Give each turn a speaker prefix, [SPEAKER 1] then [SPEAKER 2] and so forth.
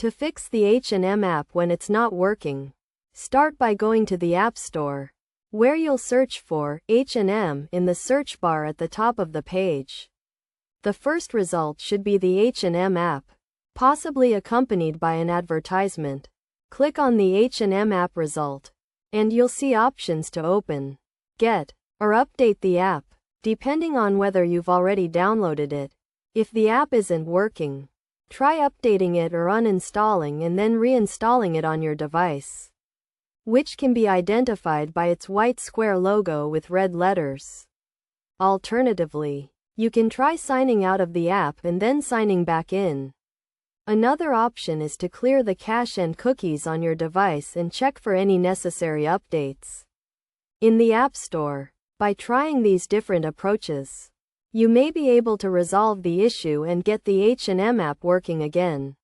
[SPEAKER 1] To fix the H&M app when it's not working, start by going to the App Store, where you'll search for H&M in the search bar at the top of the page. The first result should be the H&M app, possibly accompanied by an advertisement. Click on the H&M app result, and you'll see options to open, get, or update the app, depending on whether you've already downloaded it. If the app isn't working, try updating it or uninstalling and then reinstalling it on your device, which can be identified by its white square logo with red letters. Alternatively, you can try signing out of the app and then signing back in. Another option is to clear the cache and cookies on your device and check for any necessary updates in the App Store. By trying these different approaches, you may be able to resolve the issue and get the H&M app working again.